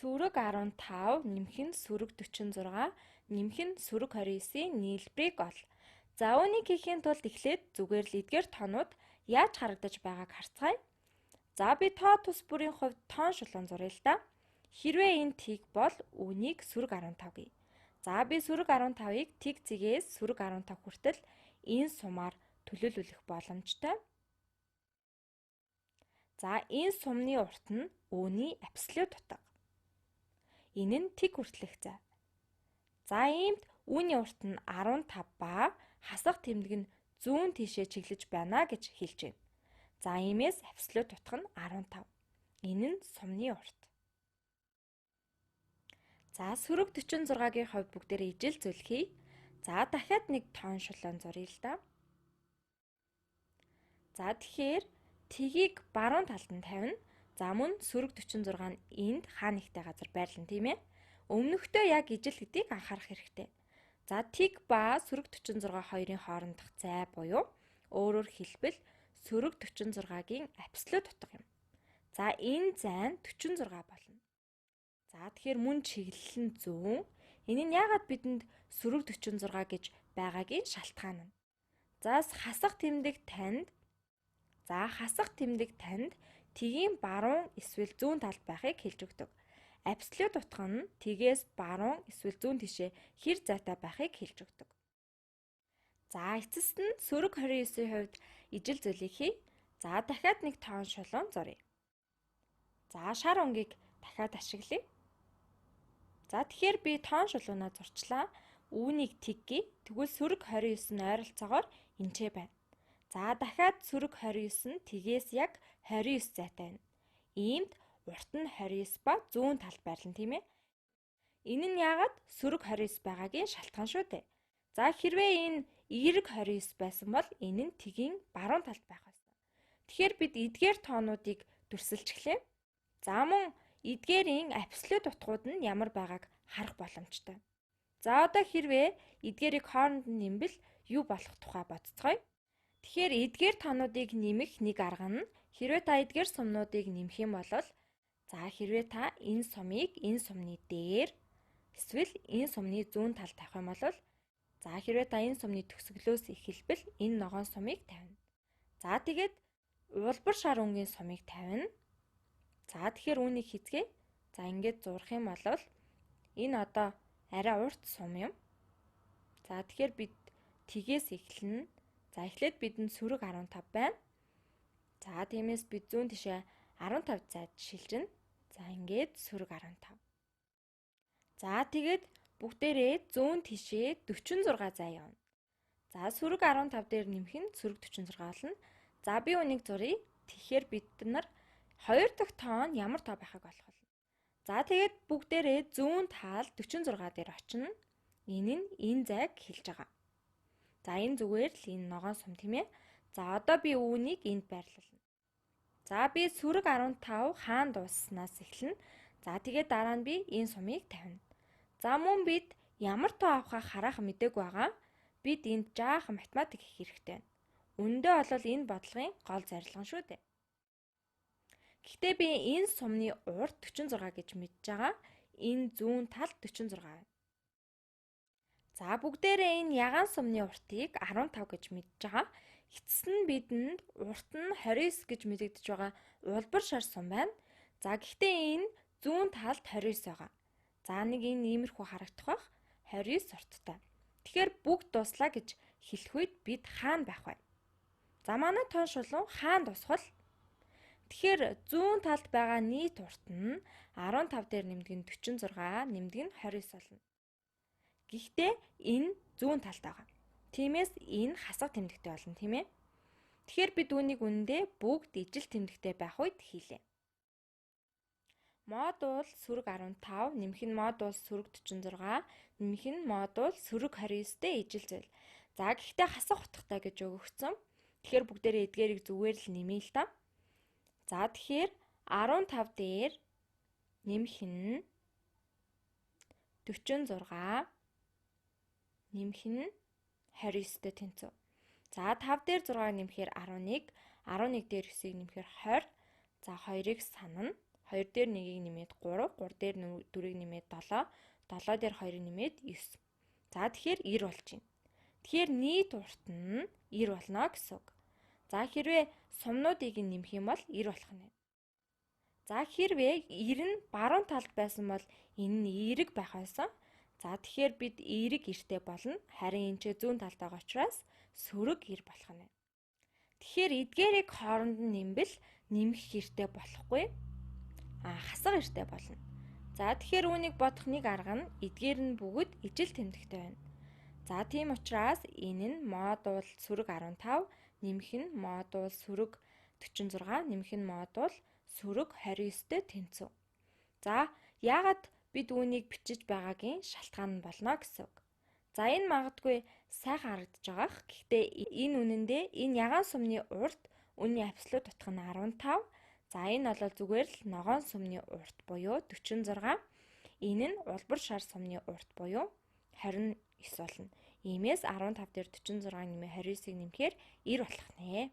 Сүрэг 15 нэмэх нь сүрэг 46 нэмэх нь сүрэг 29-ийн нийлбэрийг ол. За үүнийг хийхийн тулд эхлээд зүгээр л эдгээр тоонууд яаж харагдаж байгааг харцгаая. За би тоо тус бүрийн хувьд тоон шулуун зуръя л да. Хэрвээ энэ тиг бол үүнийг сүрэг 15 гэе. За би сүрэг 15-ыг тиг зэгээс сүрэг 15 хүртэл энэ сумаар төлөөлөх боломжтой. За энэ сумны урт нь үүний абсолют утга. Энэ нь тиг хүртэлх зай. За иймд үүний урт нь 15 ба хасах тэмдэг нь зүүн тийшээ чиглэж байна гэж хэлж байна. За иймээс абсолют утга нь 15. Энэ нь сумны урт. За сүрэг 46-гийн хувьд бүгдээрээ ижил зөвлөхье. За дахиад нэг тоон шулуун зуръя л да. За тэгэхээр тгийг баруун талд нь тавина. За мөн сүрэг 46 нь энд хаа нэгтэй газар байрлана тийм ээ. Өмнөхдөө яг ижил гэдгийг анхаарах хэрэгтэй. За тиг ба сүрэг 46 хоёрын хоорондох зай буюу өөрөөр хэлбэл сүрэг 46-гийн абсолют утга юм. За энэ зай нь 46 болно. За тэгэхээр мөн чиглэл нь зүүн. Энэ нь яагаад бидэнд сүрэг 46 гэж байгаагийн шалтгаан нь. За хасах тэмдэг танд тгийн баруун эсвэл зүүн талд байхыг хэлж өгдөг. Абсолют утга нь тгээс баруун эсвэл зүүн тишээ хэр зайтай байхыг хэлж өгдөг. За эцэст нь сүрэг 29-ийн хувьд ижил зөвлөе. За дахиад нэг тоон шулуун зуръя. За шар өнгийг дахиад ашиглая. За тэгэхээр би тоон шулуунаа зурчлаа. Үүнийг тгий. Тэгвэл сүрэг 29 нь ойролцоогоор энчээ байна. За дахиад сүрэг 29 нь тгээс яг 29 зайтай байна. Иймд урт нь 29 ба зүүн талд байрлана тийм ээ. Энэ нь яагаад сүрэг 29 байгаагийн шалтгаан шүү дээ. За хэрвээ энэ эерэг 29 байсан бол энэ нь тгийн баруун талд байх байсан. Тэгэхээр бид эдгээр тоонуудыг дүрсэлж эхлэв. За мөн эдгээрийн абсолют утгууд нь ямар байгааг харах боломжтой. За одоо хэрвээ эдгээрийг хооронд нь нэмбэл юу болох тухай бодцгоё. Тэгэхээр эдгээр тоонуудыг нэмэх нэг арга нь хэрвээ та эдгээр сумнуудыг нэмэх юм бол за хэрвээ та энэ сумыг энэ сумны дээр эсвэл энэ сумны зүүн талд тавих юм бол за хэрвээ та энэ сумны төгсгөлөөс эхэлбэл энэ ногоон сумыг тавина. За тэгээд улбар шар өнгийн сумыг тавина. За тэгэхээр үүнийг хийцгээе. За ингээд зурх юм бол энэ одоо арай урт сум юм. За тэгэхээр бид тгээс эхэлнэ. За эхлээд бидэнд сүрэг 15 байна. За тиймээс бид зүүн тишээ 15 зайд шилжинэ. За ингээд сүрэг 15. За тэгээд бүгдээрээ зүүн тишээ 46 зай явна. За сүрэг 15 дээр нэмэх нь сүрэг 46 болно. За би үнийг зуръя. Тэгэхээр бид нар хоёр дахь тоон ямар тоо байхыг олох вэ? За тэгээд бүгдээрээ зүүн тал 46 дээр очино. Энэ нь энэ зайг хэлж байгаа. За энэ зүгээр л энэ ногоон сум тийм ээ. За одоо би үүнийг энд байрлуулна. За би сүрэг 15 хаан дуусснаас эхэлнэ. За тэгээд дараа нь би энэ сумыг тавина. За мөн бид ямар тоо авахаа харах мэдээг байгаа. Бид энд жаахан математик хийх хэрэгтэй байна. Үндэ бол энэ бодлогын гол зорилго шүү дээ. Гэхдээ би энэ сумны урт 46 гэж мэдж байгаа. Энэ зүүн тал 46 байна. За бүгдээрээ энэ ягаан сумны уртыг 15 гэж мэдж байгаа. Эцэст нь бидэнд урт нь 29 гэж мэдэгдэж байгаа улбар шар сум байна. За гэхдээ энэ зүүн талд 29 байгаа. За нэг энэ иймэрхүү харагдах бах 29 урттай. Тэгэхээр бүгд дуслаа гэж хэлэх үед бид хаана байх вэ? За манай тоон шулуун хаана дуусах вэ? Тэгэхээр зүүн талд байгаа нийт урт нь 15 дээр нэмдэг нь 46, нэмдэг нь 29 болно. Гэхдээ энэ зүүн талд байгаа. Тиймээс энэ хасах тэмдэгтэй болно, тийм ээ. Тэгэхээр бид үүнийг үнэндээ бүгд ижил тэмдэгтэй байх үед хийлээ. Модуль сүрэг 15, нэмэх нь модуль сүрэг 46, нэмэх нь модуль сүрэг 29-тэй ижил зүйл. За гэхдээ хасах утгатай гэж өгөгдсөн. Тэгэхээр бүгдээрээ эдгээрийг зүгээр л нэмэе л та. За тэгэхээр 15 дээр нэмэх нь 46 нэмэх нь 29-тэй тэнцүү. За 5 дээр 6-ыг нэмэхээр 11, 11 дээр 9-ийг нэмэхээр 20. За 2-ыг санана. 2 дээр 1-ийг нэмээд 3, 3 дээр 4-ийг нэмээд 7, 7 дээр 2-ыг нэмээд 9. За тэгэхээр 90 болж байна. Тэгэхээр нийт урт нь 90 болно гэсэн үг. За хэрвээ сумнуудыг нэмэх юм бол 90 болох нь байна. За хэрвээ 90 нь баруун талд байсан бол энэ нь эерэг байх байсан. За тэгэхээр бид эерэг эртэй болно. Харин энэ ч зүүн талд байгаа учраас сөрөг эр болох нь байна. Тэгэхээр эдгээрийг хооронд нь нэмбэл нэмэх эртэй болохгүй. Хасах эртэй болно. За тэгэхээр үүнийг бодох нэг арга нь эдгээр нь бүгд ижил тэмдэгтэй байна. За тийм учраас энэ нь модуль сөрөг 15, нэмэх нь модуль сөрөг 46, нэмэх нь модуль сөрөг 29-тэй тэнцв. За яагаад бид үүнийг бичиж байгаагийн шалтгаан нь болно гэсэн үг. За энэ магадгүй сайхан харагдаж байгаах. Гэхдээ энэ үнэндээ энэ ягаан сумны урт үүний абсолют утга нь 15. За энэ бол зүгээр л ногоон сумны урт буюу 46. Энэ нь улбар шар сумны урт буюу 29 болно. Иймээс 15 дээр 46 нэмээ 29-ыг нэмэхээр 90 болох нэ.